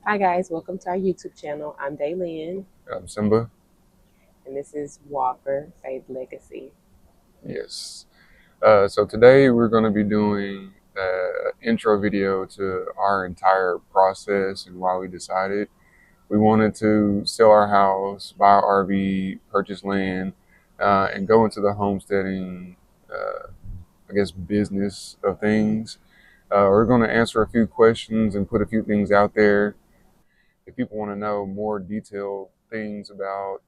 Hi guys, welcome to our YouTube channel. I'm Daylin, Simba. and this is Walker Faith Legacy. Yes. So today we're going to be doing an intro video to our entire process and why we decided we wanted to sell our house, buy our RV, purchase land, and go into the homesteading, business of things. We're going to answer a few questions and put a few things out there. If people want to know more detailed things about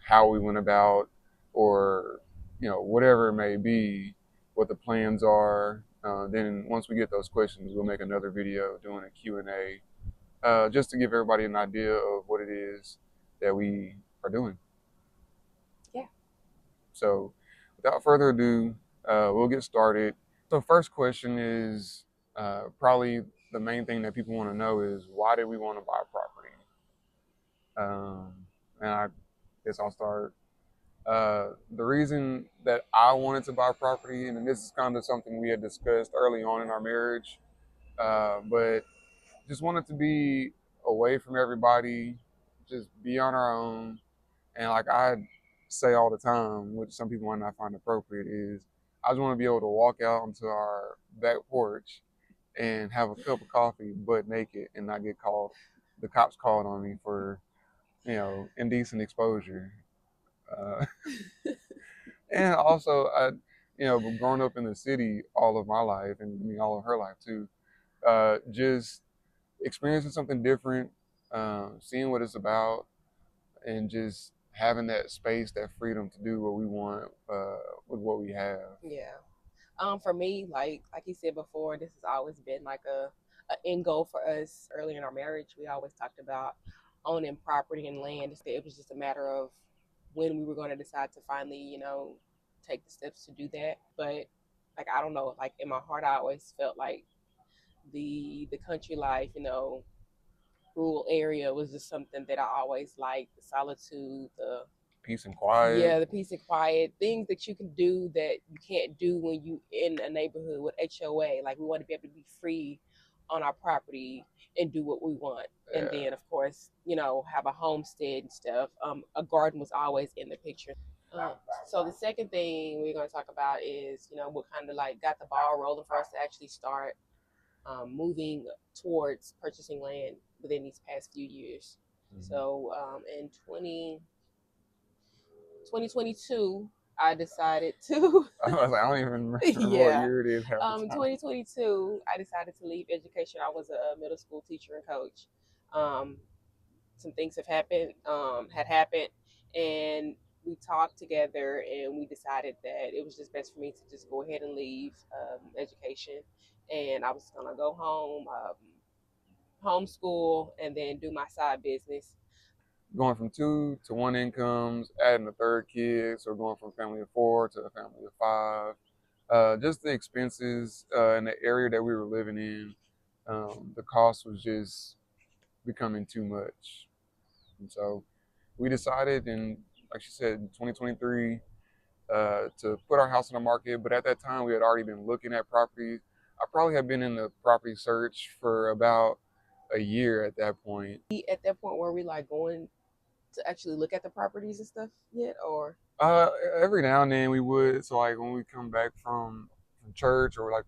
how we went about, or whatever it may be, what the plans are. Then once we get those questions, we'll make another video doing a Q&A, just to give everybody an idea of what it is that we are doing. Yeah. So without further ado, we'll get started. So first question is probably the main thing that people want to know is, why did we want to buy property? And I guess I'll start. The reason that I wanted to buy property, and this is kind of something we had discussed early on in our marriage, but just wanted to be away from everybody, just be on our own. And like I say all the time, which some people might not find appropriate, is I just want to be able to walk out onto our back porch and have a cup of coffee butt naked and not get called, the cops called on me for, indecent exposure. Uh, and also, growing up in the city all of my life, and I mean all of her life too, just experiencing something different, seeing what it's about, and just having that space, that freedom to do what we want with what we have. Yeah. For me, like you said before, this has always been like a end goal for us. Early in our marriage, we always talked about owning property and land. It was just a matter of when we were going to decide to finally, take the steps to do that. But like I don't know, like in my heart, I always felt like the country life, rural area was just something that I always liked. The solitude, Peace and quiet. the peace and quiet, things that you can do that you can't do when you in a neighborhood with HOA. Like we want to be able to be free on our property and do what we want. And Yeah. then of course, have a homestead and stuff. A garden was always in the picture. Um, so the second thing we're going to talk about is, what kind of like got the ball rolling for us to actually start moving towards purchasing land within these past few years. Mm-hmm. So in 2022, I decided to, I was like, I don't even remember what yeah, year it is half the in time. 2022, I decided to leave education. I was a middle school teacher and coach. Um, some things had happened, and we talked together and we decided that it was just best for me to just go ahead and leave education, and I was gonna go home, homeschool, and then do my side business. Going from two to one incomes, adding a third kid, so going from a family of four to a family of five. Just the expenses in the area that we were living in, the cost was just becoming too much. And so we decided in, like she said, 2023, to put our house on the market. But at that time, we had already been looking at properties. I probably had been in the property search for about a year at that point. At that point, were we like going to actually look at the properties and stuff yet, or? Uh, every now and then we would. So like when we come back from church, or like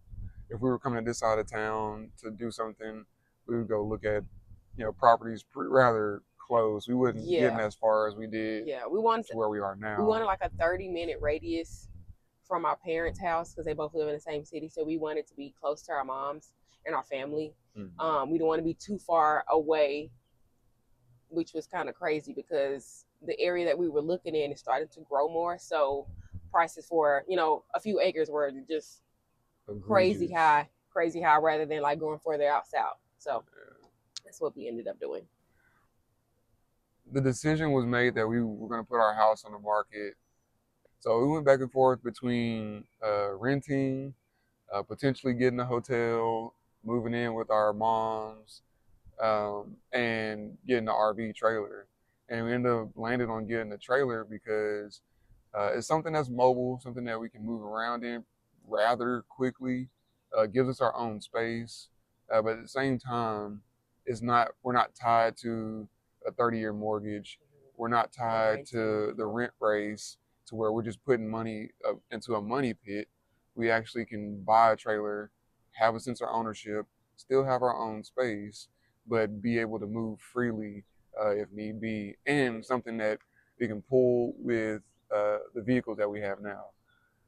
if we were coming to this side of town to do something, we would go look at properties rather close. We wouldn't getting Yeah, as far as we did yeah. to where we are We now. wanted like a 30-minute radius from our parents' house because they both live in the same city. So we wanted to be close to our moms and our family. Mm-hmm. We don't want to be too far away, which was kind of crazy because the area that we were looking in is starting to grow more. So prices for a few acres were just Egregious. crazy high, rather than like going further out south. So that's what we ended up doing. The decision was made that we were going to put our house on the market. So we went back and forth between renting, potentially getting a hotel, moving in with our moms, and getting an RV trailer. And we ended up landing on getting a trailer because it's something that's mobile, something that we can move around in rather quickly, gives us our own space, but at the same time, it's not, we're not tied to a 30-year mortgage. We're not Or tied renting. to the rent race to where we're just putting money into a money pit. We actually can buy a trailer, have a sense of ownership, still have our own space, but be able to move freely if need be, and something that we can pull with the vehicles that we have now.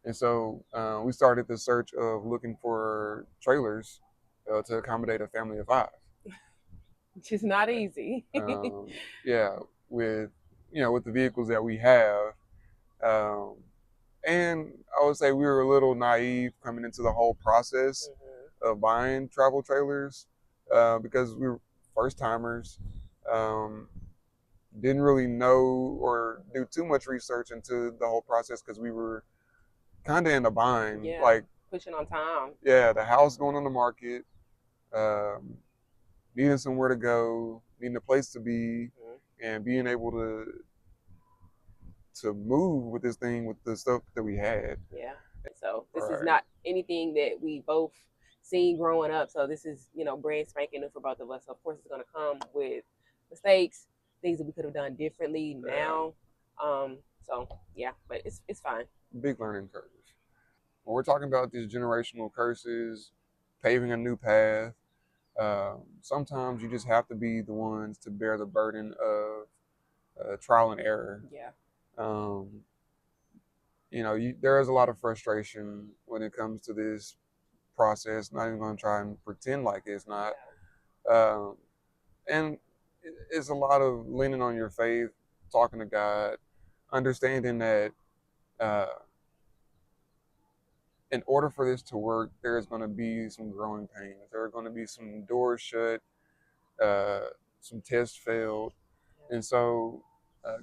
And so we started the search of looking for trailers to accommodate a family of five. Which is not easy. Yeah, with with the vehicles that we have, um, and I would say we were a little naive coming into the whole process of buying travel trailers because we were first timers. Um, didn't really know or do too much research into the whole process because we were kind of in a bind. Yeah, Like, pushing on time. yeah, the house going on the market, um, needing somewhere to go, needing a place to be, and being able to move with this thing with the stuff that we had. Yeah. So this is Right. not anything that we both seen growing up. So this is, brand spanking new for both of us. So of course it's gonna come with mistakes, things that we could have done differently Yeah. now. So yeah, but it's fine. Big learning curve. When we're talking about these generational curses, paving a new path, sometimes you just have to be the ones to bear the burden of trial and error. Yeah. Um, there is a lot of frustration when it comes to this process. Not even going to try and pretend like it's not. Um, and it's a lot of leaning on your faith, talking to God, understanding that uh, in order for this to work, there's going to be some growing pains. There are going to be some doors shut, uh, some tests failed. And so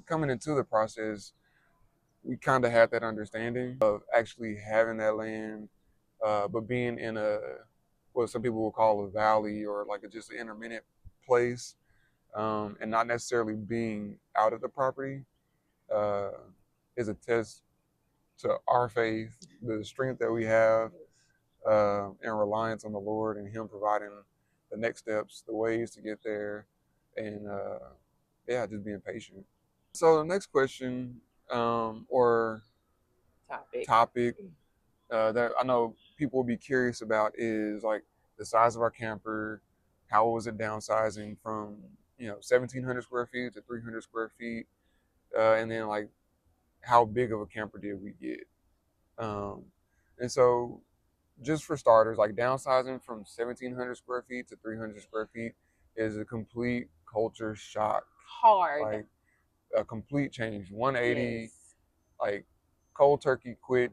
coming into the process, we kind of had that understanding of actually having that land, but being in what some people will call a valley or like just an intermittent place, and not necessarily being out of the property uh, is a test to our faith, the strength that we have, and reliance on the Lord and Him providing the next steps, the ways to get there, and yeah, just being patient. So the next question or Topic. topic that I know people will be curious about is like the size of our camper. How was it downsizing from 1,700 square feet to 300 square feet, and then like how big of a camper did we get? Um, and so just for starters, like downsizing from 1,700 square feet to 300 square feet is a complete culture shock, Hard. like a complete change, 180, Yes. like cold turkey quit,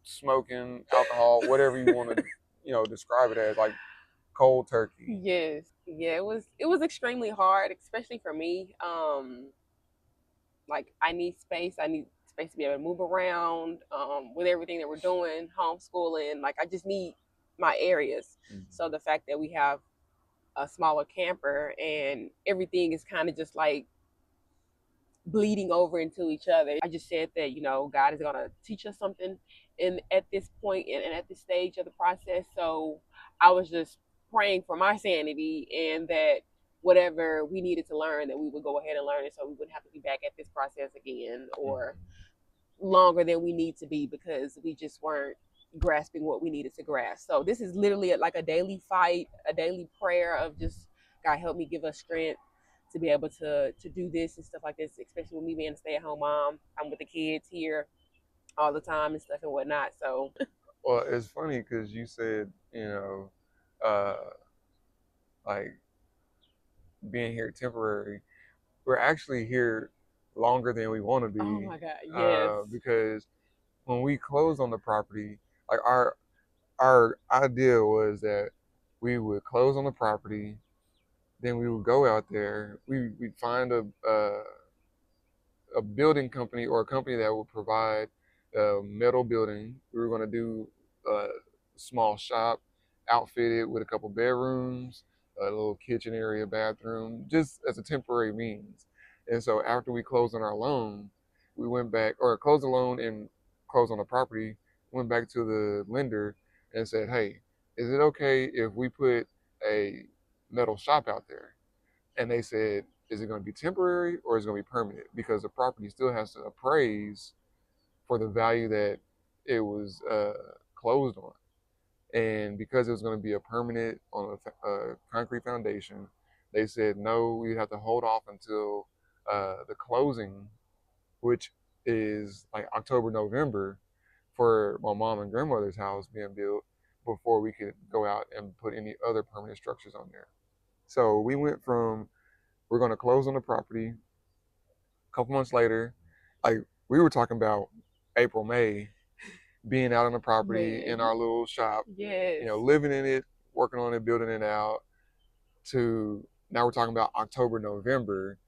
smoking, alcohol, whatever you want to, describe it as, like cold turkey. Yes. Yeah, it was extremely hard, especially for me. Like I need space. I need space to be able to move around. With everything that we're doing, homeschooling, like I just need my areas. Mhm. So the fact that we have a smaller camper and everything is kind of just like bleeding over into each other. I just said that, God is gonna teach us something in at this point and at this stage of the process. So I was just praying for my sanity and that whatever we needed to learn that we would go ahead and learn it so we wouldn't have to be back at this process again or longer than we need to be because we just weren't grasping what we needed to grasp. So this is literally like a daily fight, a daily prayer of just God help me, give us strength to be able to do this and stuff like this, especially with me being a stay at home mom. I'm with the kids here all the time and stuff and whatnot. So Well, it's funny because you said, uh, like being here temporary. We're actually here longer than we want to oh be my God, yes. because when we closed on the property, like our idea was that we would close on the property, then we would go out there, we'd find a building company or a company that would provide a metal building. We were going to do a small shop, outfitted with a couple bedrooms, a little kitchen area, bathroom, just as a temporary means. And so after we closed on our loan, we went back or closed the loan and closed on the property, went back to the lender and said, "Hey, is it okay if we put a metal shop out there. And they said, is it going to be temporary or is it going to be permanent? Because the property still has to appraise for the value that it was closed on. And because it was going to be a permanent on a concrete foundation, they said no, we have to hold off until the closing, which is like October, November, for my mom and grandmother's house being built before we could go out and put any other permanent structures on there. So we went from we're going to close on the property a couple months later, like we were talking about April, May, being out on the property in Man. our little shop, Yes. living in it, working on it, building it out, to now we're talking about October, November,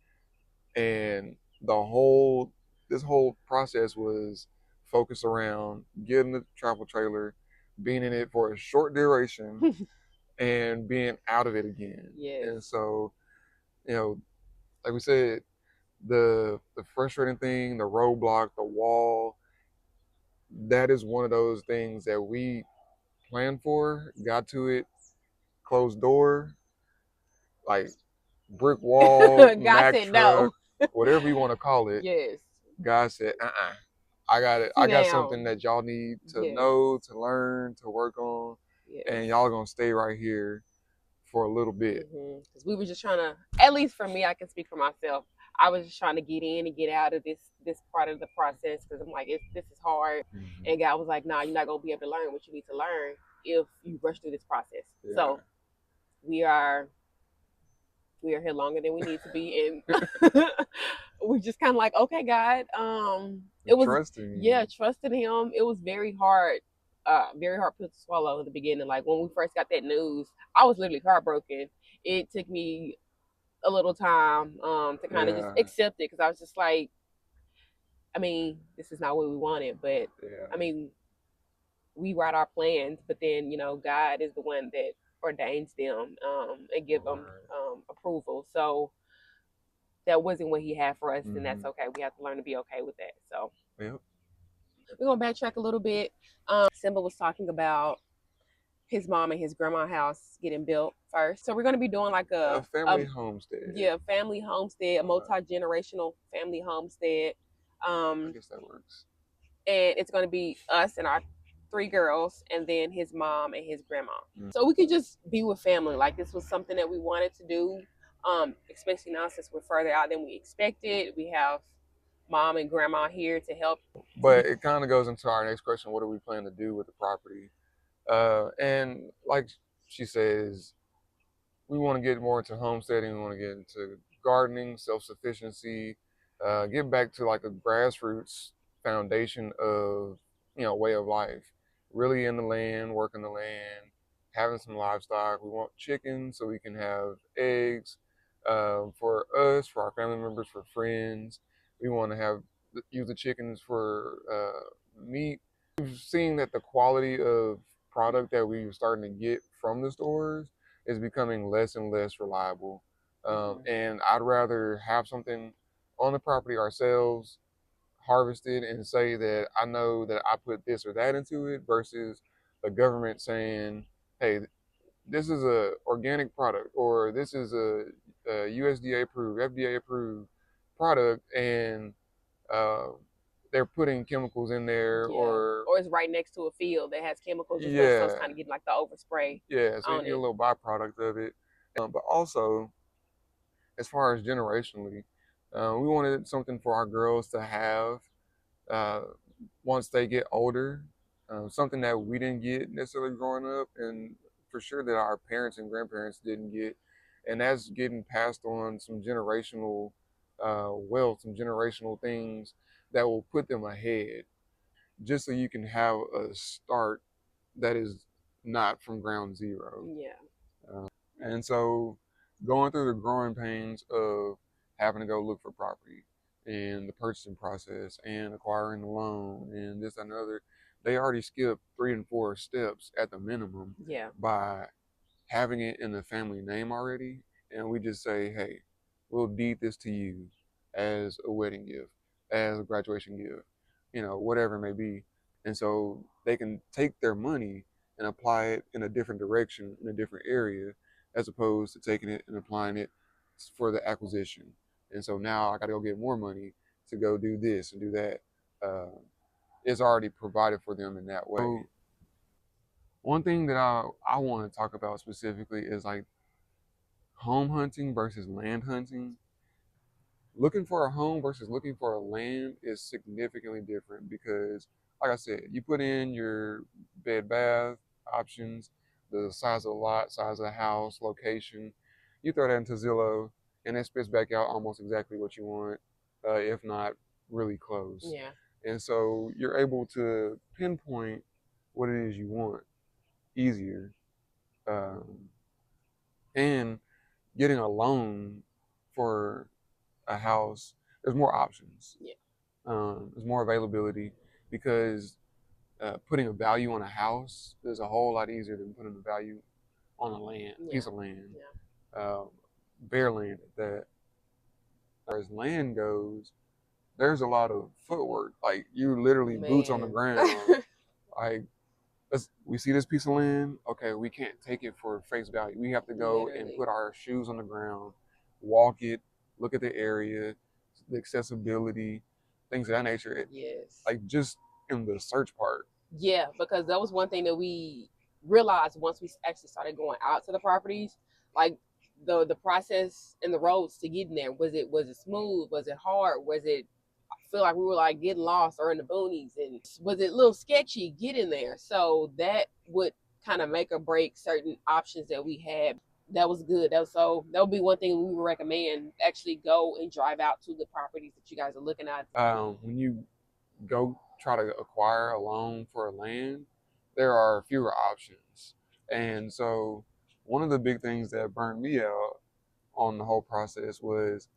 and the whole this whole process was focused around getting the travel trailer, being in it for a short duration, and being out of it again. Yes. And so, you know, like we said, the frustrating thing, the roadblock, the wall, that is one of those things that we planned for, got to it, closed door, like brick wall, God Mack said no. truck, whatever you want to call it. Yes. God said, I got it. Sit I got down. something that y'all need to Yes. know, to learn, to work on, Yes. and y'all gonna stay right here for a little bit. Because we were just trying to, at least for me, I can speak for myself. I was just trying to get in and get out of this part of the process because I'm like, this is hard. Mm-hmm. And God was like, nah, you're not gonna be able to learn what you need to learn if you rush through this process. Yeah. So we are here longer than we need to be, and we just kind of like, okay, God, it was trusting. Trusting Him. It was very hard pill to swallow in the beginning. Like when we first got that news, I was literally heartbroken. It took me a little time to kind of just accept it because I was just like, I mean, this is not what we wanted, but I mean, we write our plans, but then God is the one that ordains them and give them approval. So that wasn't what He had for us, and that's okay. We have to learn to be okay with that. So we're gonna backtrack a little bit. Simba was talking about his mom and his grandma house getting built first. So we're going to be doing like a family homestead. Yeah, family homestead, a multi-generational family homestead. I guess that works. And it's going to be us and our 3 girls, and then his mom and his grandma. So we could just be with family. Like this was something that we wanted to do, especially now since we're further out than we expected. We have mom and grandma here to help. But it kind of goes into our next question: what do we plan to do with the property? And like she says, we want to get more into homesteading. We want to get into gardening, self-sufficiency, get back to like a grassroots foundation of way of life. Really in the land, working the land, having some livestock. We want chickens so we can have eggs for us, for our family members, for friends. We want to use the chickens for meat. We've seen that the quality of product that we're starting to get from the stores is becoming less and less reliable. And I'd rather have something on the property ourselves, harvested, and say that I know that I put this or that into it versus the government saying, hey, this is a organic product or this is a USDA approved, FDA approved product, and uh, they're putting chemicals in there, or it's right next to a field that has chemicals and stuff, so it's kind of getting like the overspray. So you get a little byproduct of it. But also, as far as generationally, we wanted something for our girls to have uh, once they get older, something that we didn't get necessarily growing up, and for sure that our parents and grandparents didn't get, and that's getting passed on some generational wealth, some generational things that will put them ahead, just so you can have a start that is not from ground zero. And so going through the growing pains of having to go look for property and the purchasing process and acquiring the loan and this and another, they already skipped 3 and 4 steps at the minimum by having it in the family name already. And we just say, hey, we'll deed this to you as a wedding gift, as a graduation gift, whatever it may be. And so they can take their money and apply it in a different direction, in a different area, as opposed to taking it and applying it for the acquisition. And so now I got to go get more money to go do this and do that. It's already provided for them in that way. So one thing that I want to talk about specifically is like home hunting versus land hunting. Looking for a home versus looking for a land is significantly different because, like I said, you put in your bed bath options, the size of the lot, size of the house, location. You throw that into Zillow, and it spits back out almost exactly what you want, if not really close. Yeah. And so you're able to pinpoint what it is you want easier. Um, and getting a loan for a house, there's more options. Yeah. There's more availability because putting a value on a house is a whole lot easier than putting a value on a piece of land, bare land at that. As far as land goes, there's a lot of footwork. Like you literally boots on the ground. Like we see this piece of land. Okay, we can't take it for face value. We have to go and put our shoes on the ground, walk it, look at the area, the accessibility, things of that nature. Yes. Like just in the search part. Yeah, because that was one thing that we realized once we actually started going out to the properties, like the process and the roads to get in there. Was it smooth? Was it hard? Was it feel like we were like getting lost or in the boonies, and was it a little sketchy getting there? So that would kind of make or break certain options that we had. That was good. That would be one thing we would recommend. Actually go and drive out to the properties that you guys are looking at. When you go try to acquire a loan for a land, there are fewer options. And so one of the big things that burned me out on the whole process was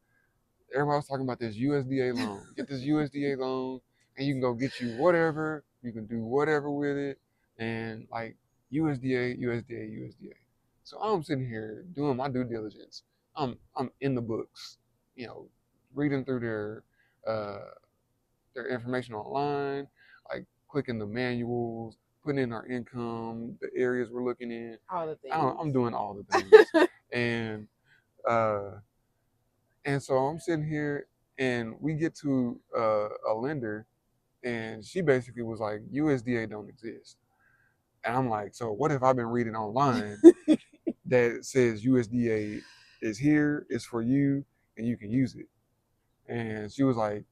everybody was talking about this USDA loan. Get this USDA loan and you can go get you whatever, you can do whatever with it, and like USDA. So I'm sitting here doing my due diligence. I'm in the books, reading through their information online, like clicking the manuals, putting in our income, the areas we're looking in. All the things. I'm doing all the things. and uh and so I'm sitting here and we get to a lender and she basically was like, USDA don't exist. And I'm like, so what if I've been reading online that says USDA is here, it's for you, and you can use it? And she was like,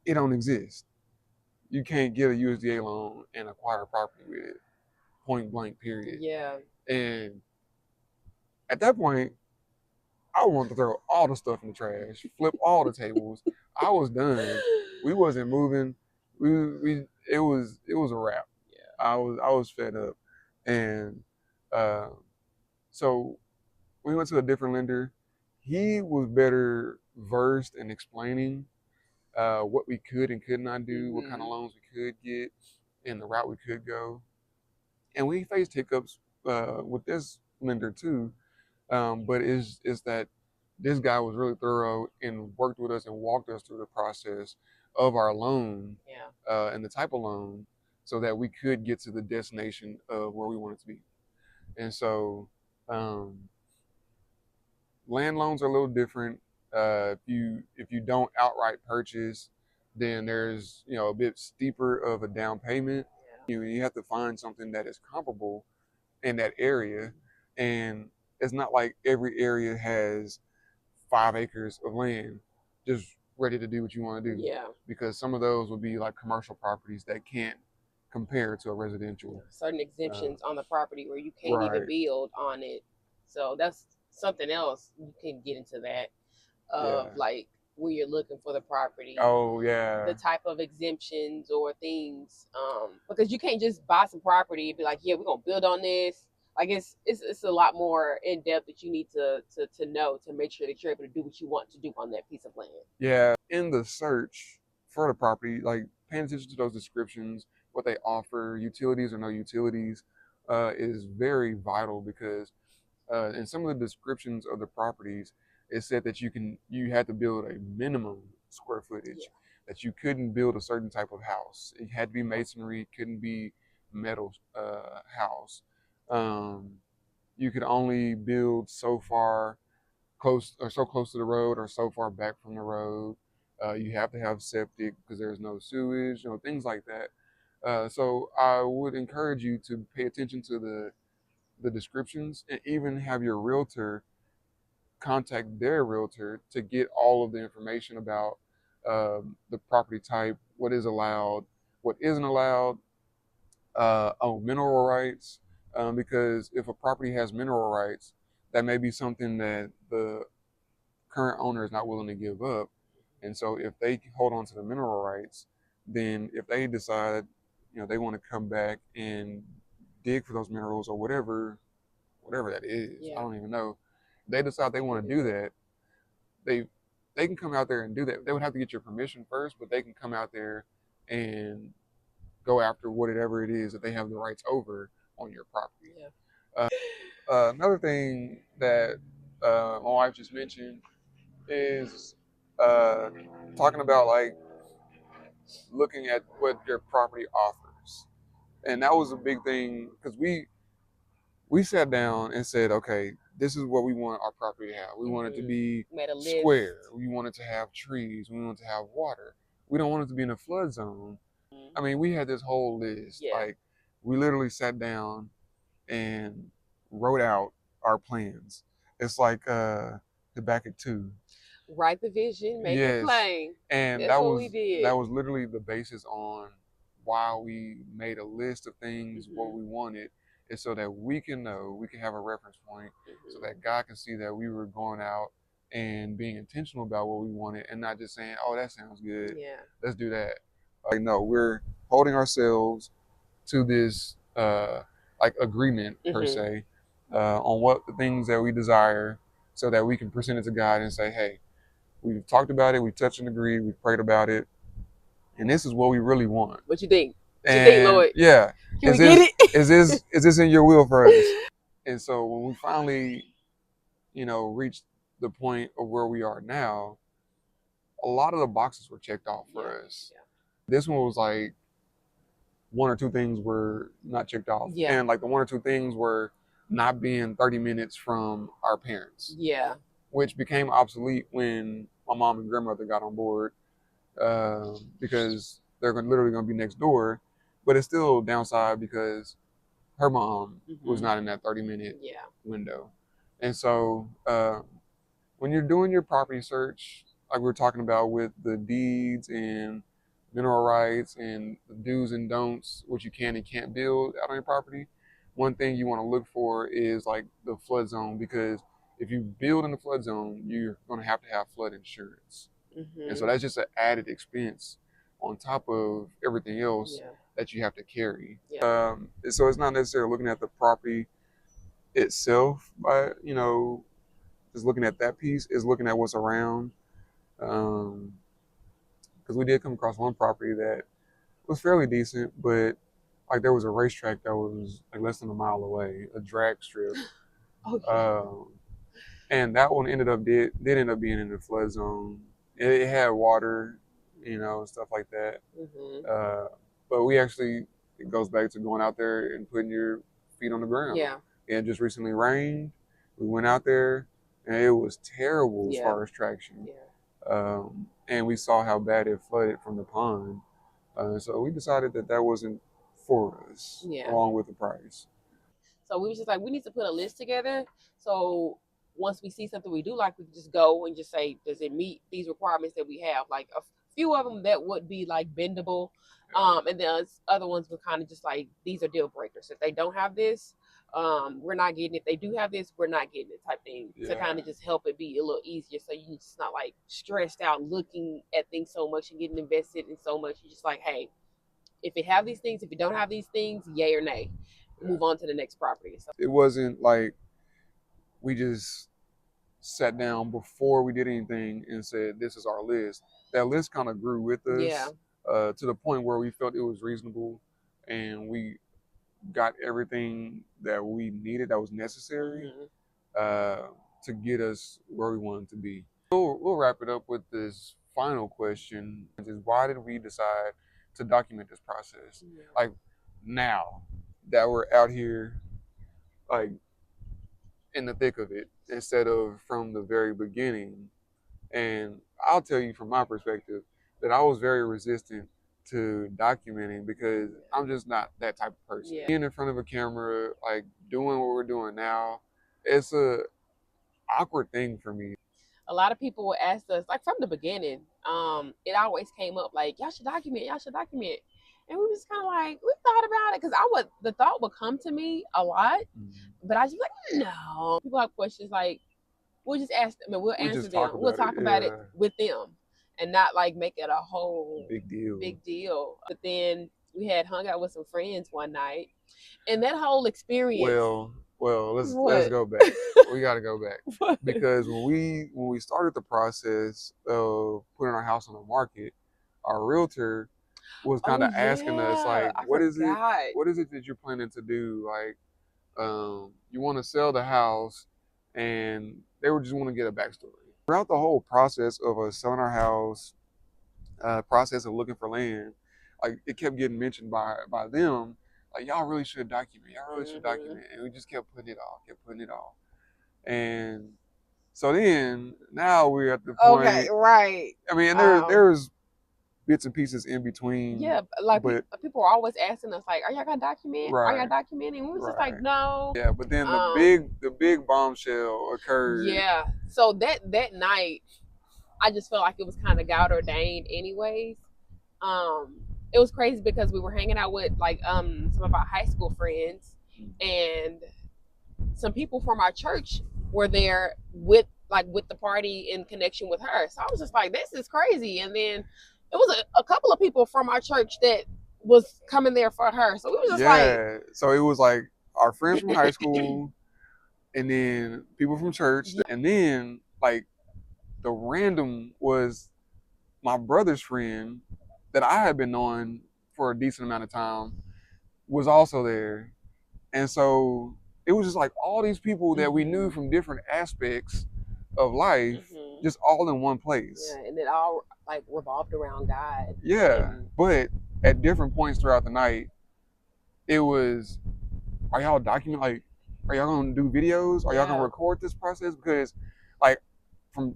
it don't exist. You can't get a USDA loan and acquire property with it, point blank, period. Yeah. And at that point, I wanted to throw all the stuff in the trash, flip all the tables. I was done. We wasn't moving. It was a wrap. Yeah. I was fed up, and uh, so we went to a different lender. He was better versed in explaining what we could and could not do, what kind of loans we could get, and the route we could go. And we faced hiccups with this lender too, but it's that this guy was really thorough and worked with us and walked us through the process of our loan, and the type of loan, so that we could get to the destination of where we wanted to be. And so land loans are a little different. If you don't outright purchase, then there's a bit steeper of a down payment. You have to find something that is comparable in that area, and it's not like every area has 5 acres of land just ready to do what you want to do. Yeah. Because some of those would be like commercial properties that can't compare to a residential. Certain exemptions on the property where you can't even build on it. So that's something else. You can get into that of like where you're looking for the property. Oh yeah. The type of exemptions or things. Because you can't just buy some property and be like, yeah, we're gonna build on this. Like it's a lot more in depth that you need to know to make sure that you're able to do what you want to do on that piece of land. Yeah, in the search for the property, like paying attention to those descriptions, what they offer, utilities or no utilities, is very vital because in some of the descriptions of the properties, it said that you had to build a minimum square footage, that you couldn't build a certain type of house. It had to be masonry, couldn't be metal house. you could only build so far close or so close to the road or so far back from the road. You have to have septic because there's no sewage, things like that. So I would encourage you to pay attention to the descriptions and even have your realtor contact their realtor to get all of the information about the property type, what is allowed, what isn't allowed, mineral rights. Because if a property has mineral rights, that may be something that the current owner is not willing to give up. And so if they hold on to the mineral rights, then if they decide, they want to come back and dig for those minerals or whatever that is, I don't even know. They decide they want to do that, they they can come out there and do that. They would have to get your permission first, but they can come out there and go after whatever it is that they have the rights over on your property. Another thing that my wife just mentioned is talking about like looking at what your property offers, and that was a big thing because we sat down and said, okay, this is what we want our property to have. We want it to be square. We want it to have trees. We want it to have water. We don't want it to be in a flood zone. I mean, we had this whole list. Like, we literally sat down and wrote out our plans. It's like Habakkuk 2. Write the vision, make it plain. And That's what we did. That was literally the basis on why we made a list of things, what we wanted, is so that we can know, we can have a reference point, so that God can see that we were going out and being intentional about what we wanted and not just saying, oh, that sounds good. Yeah. Let's do that. Like, no, we're holding ourselves to this like agreement per se on what the things that we desire so that we can present it to God and say, hey, we've talked about it, we've touched and agreed, we've prayed about it, and this is what we really want. What you think? What you think, Lord? Yeah. Can we get it? Is this in your will for us? And so when we finally, reached the point of where we are now, a lot of the boxes were checked off for us. Yeah. This one was like one or two things were not checked off. Yeah. And like the one or two things were not being 30 minutes from our parents. Yeah. Which became obsolete when my mom and grandmother got on board because they're literally going to be next door. But it's still downside because her mom was not in that 30-minute window. And so when you're doing your property search, like we were talking about with the deeds and mineral rights and the do's and don'ts, what you can and can't build out on your property, one thing you want to look for is like the flood zone, because if you build in the flood zone, you're going to have flood insurance. And so that's just an added expense on top of everything else that you have to carry. So it's not necessarily looking at the property itself, but just looking at that piece, is looking at what's around. Because we did come across one property that was fairly decent, but like there was a racetrack that was like less than a mile away, a drag strip. And that one did end up being in the flood zone. It had water, stuff like that. But we actually, it goes back to going out there and putting your feet on the ground. Yeah. And just recently rained. We went out there and it was terrible as far as traction. Yeah. And we saw how bad it flooded from the pond. So we decided that wasn't for us, along with the price. So we was just like, we need to put a list together. So once we see something we do like, we can just go and just say, does it meet these requirements that we have? Like a few of them that would be like bendable. And then other ones were kind of just like, these are deal breakers. If they don't have this, we're not getting it. If they do have this, we're not getting it type thing. To kind of just help it be a little easier. So you're just not like stressed out looking at things so much and getting invested in so much. You're just like, hey, if it have these things, if it don't have these things, yay or nay. Move on to the next property. So it wasn't like we just sat down before we did anything and said, this is our list. That list kind of grew with us to the point where we felt it was reasonable and we got everything that we needed that was necessary to get us where we wanted to be. We'll wrap it up with this final question, is why did we decide to document this process? Like now that we're out here, like in the thick of it instead of from the very beginning. And I'll tell you from my perspective that I was very resistant to documenting because I'm just not that type of person. Yeah. Being in front of a camera, like doing what we're doing now, it's a awkward thing for me. A lot of people would ask us, like from the beginning, it always came up like, y'all should document. And we was just kind of like, we thought about it because the thought would come to me a lot, but I just like, no. People have questions like, we'll just ask them and we'll answer them. We'll talk about it with them and not like make it a whole big deal. But then we had hung out with some friends one night, and that whole experience. Well, let's go back. We got to go back because when we started the process of putting our house on the market, our realtor was kind of asking us like, what is it that you're planning to do? Like, you want to sell the house, and they were just want to get a backstory. Throughout the whole process of us selling our house, process of looking for land, like it kept getting mentioned by them, like y'all really should document, and we just kept putting it off, and so then now we're at the point. Okay, right. I mean, and there's bits and pieces in between. Yeah, like people are always asking us, like, "Are y'all gonna document? Are y'all documenting?" We was just like, "No." Yeah, but then the big bombshell occurred. Yeah. So that night, I just felt like it was kind of God ordained, anyways. It was crazy because we were hanging out with like some of our high school friends, and some people from our church were there with the party in connection with her. So I was just like, this is crazy. And then it was a couple of people from our church that was coming there for her. So it was just like, so it was like our friends from high school and then people from church. And then like the random was my brother's friend that I had been knowing for a decent amount of time was also there. And so it was just like all these people that we knew from different aspects of life, just all in one place. Yeah, and it all like revolved around God. Yeah, but at different points throughout the night, it was, are y'all documenting? Like, are y'all gonna do videos? Are y'all gonna record this process? Because, like, from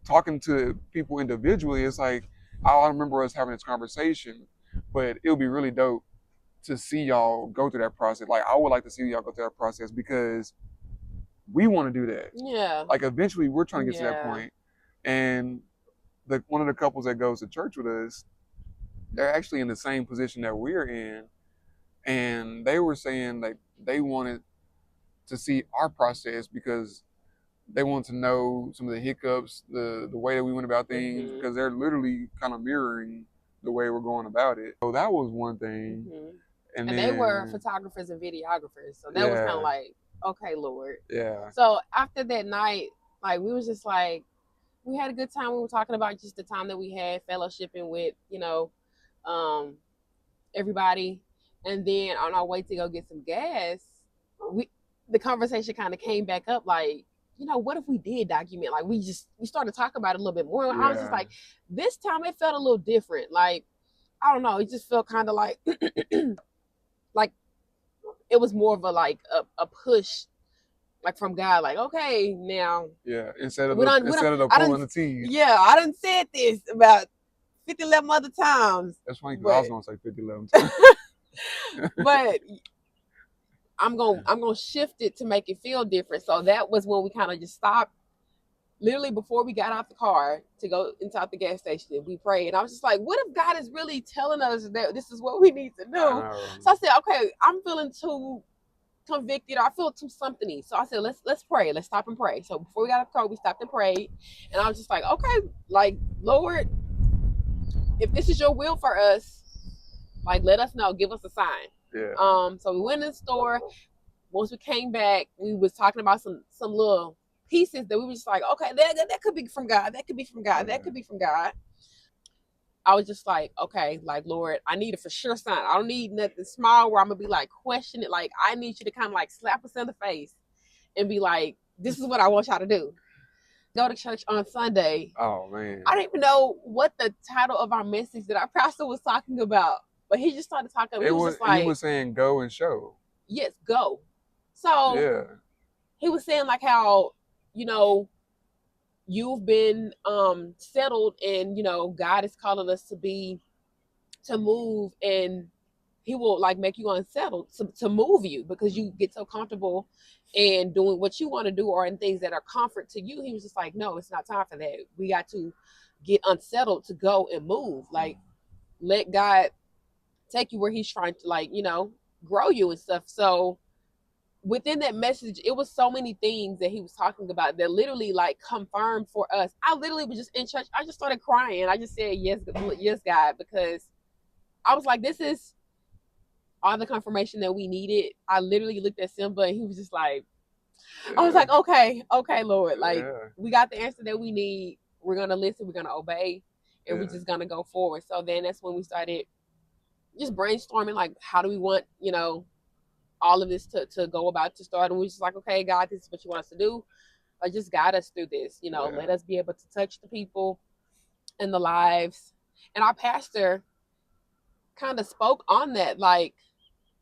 talking to people individually, it's like I remember us having this conversation, but it would be really dope to see y'all go through that process. Like, I would like to see y'all go through that process because we want to do that. Yeah. Like, eventually, we're trying to get to that point. And one of the couples that goes to church with us, they're actually in the same position that we're in, and they were saying like they wanted to see our process because they want to know some of the hiccups, the way that we went about things, because they're literally kind of mirroring the way we're going about it. So that was one thing. And then, they were photographers and videographers. So that was kind of like, okay, Lord. Yeah. So after that night, like we was just like, we had a good time. We were talking about just the time that we had fellowshipping with, everybody. And then on our way to go get some gas, the conversation kind of came back up like, what if we did document? Like we started talking about it a little bit more. Yeah. I was just like, this time it felt a little different. Like, I don't know. It just felt kind of like, like it was more of a push, like from God. Like, okay, now. Yeah. Instead of the pulling the teeth. Yeah, I done said this about 50, 11 other times. That's funny because I was gonna say 50, 11 times. But I'm gonna shift it to make it feel different. So that was when we kind of just stopped. Literally before we got out the car to go inside the gas station, we prayed. And I was just like, what if God is really telling us that this is what we need to do? So I said, okay, I'm feeling too convicted. I feel too something-y. So I said, let's pray. Let's stop and pray. So before we got out the car, we stopped and prayed. And I was just like, okay, like, Lord, if this is your will for us, like, let us know. Give us a sign. Yeah. So we went in the store. Once we came back, we was talking about some little pieces that we were just like, okay, that could be from God. That could be from God. That could be from God. I was just like, okay, like, Lord, I need a for sure sign. I don't need nothing small where I'm going to be like, question it. Like, I need you to kind of like slap us in the face and be like, this is what I want y'all to do. Go to church on Sunday. Oh, man. I don't even know what the title of our message that our pastor was talking about, but he just started talking. He was saying go and show. Yes, go. So yeah. he was saying like how, you know, you've been settled, and you know, God is calling us to move, and he will like make you unsettled to move you because you get so comfortable and doing what you want to do or in things that are comfort to you. He was just like, no, it's not time for that. We got to get unsettled to go and move. Like, let God take you where he's trying to, like, you know, grow you and stuff. So within that message, it was so many things that he was talking about that literally like confirmed for us. I literally was just in church. I just started crying. I just said, yes, yes, God, because I was like, this is all the confirmation that we needed. I literally looked at Simba and he was just like, I was Yeah. like, okay, okay, Lord, like Yeah. we got the answer that we need. We're gonna listen, we're gonna obey, and we're Yeah. just gonna go forward. So then that's when we started just brainstorming, like, how do we want, you know, all of this to go about to start. And we just like, okay, God, this is what you want us to do. Or just guide us through this, you know, Yeah. let us be able to touch the people and the lives. And our pastor kind of spoke on that, like,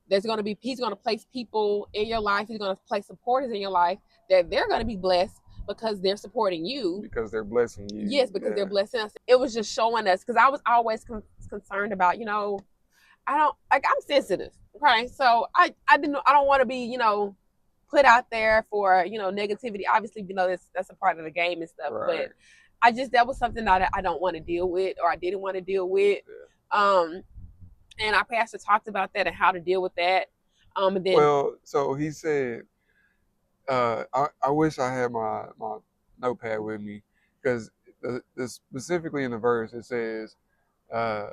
there's going to be, he's going to place people in your life, he's going to place supporters in your life that they're going to be blessed because they're supporting you. Because they're blessing you. Yes, because they're blessing us. It was just showing us, because I was always concerned about, you know, I don't, like, I'm sensitive, okay? So I don't want to be, you know, put out there for, you know, negativity. Obviously, you know, that's a part of the game and stuff, Right. but I just, that was something that I don't want to deal with, or I didn't want to deal with. Yeah. And our pastor talked about that and how to deal with that. And then, Well, so he said, I wish I had my notepad with me, because specifically in the verse it says, uh,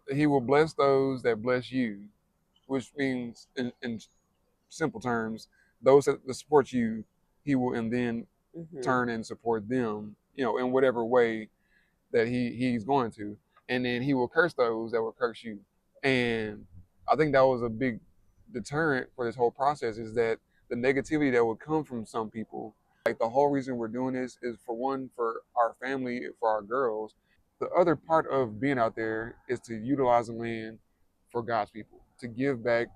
he will bless those that bless you, which means in simple terms, those that support you, he will and then turn and support them, you know, in whatever way that he's going to, and then he will curse those that will curse you. And I think that was a big deterrent for this whole process, is that the negativity that would come from some people. Like, the whole reason we're doing this is, for one, for our family, for our girls. The other part of being out there is to utilize the land for God's people, to give back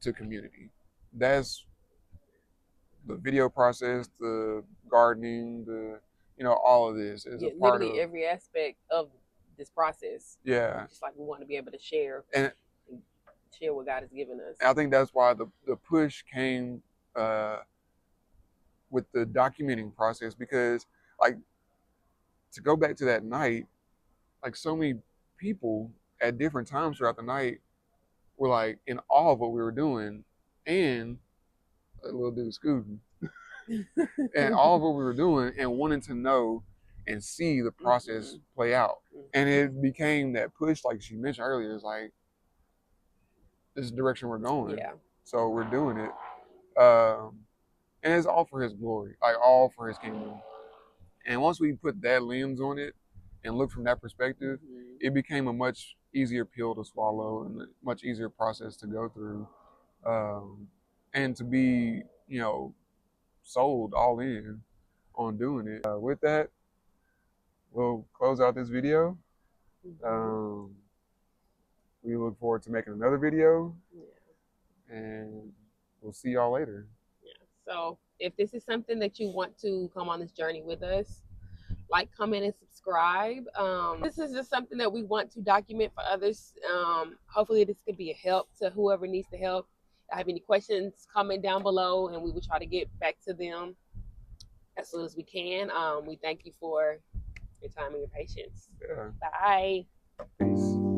to community. That's the video process, the gardening, the, you know, all of this is a yeah, part literally of, every aspect of this process. yeah. Just like we want to be able to share And share what God has given us. I think that's why the push came uh, with the documenting process, because, like, to go back to that night, like, so many people at different times throughout the night were like in awe of what we were doing, and a little dude scooting, and all of what we were doing, and wanting to know and see the process play out. And it became that push, like she mentioned earlier, is like, this is the direction we're going. Yeah. So we're doing it. And it's all for his glory, like all for his kingdom. And once we put that lens on it and look from that perspective, it became a much easier pill to swallow and a much easier process to go through, and to be, you know, sold all in on doing it. With that, we'll close out this video. We look forward to making another video, and we'll see y'all later. Yeah. So if this is something that you want to come on this journey with us, like, comment, and subscribe. This is just something that we want to document for others. Hopefully this could be a help to whoever needs the help. If I have any questions, comment down below, and we will try to get back to them as soon as we can. We thank you for your time and your patience. Yeah. Bye. Peace.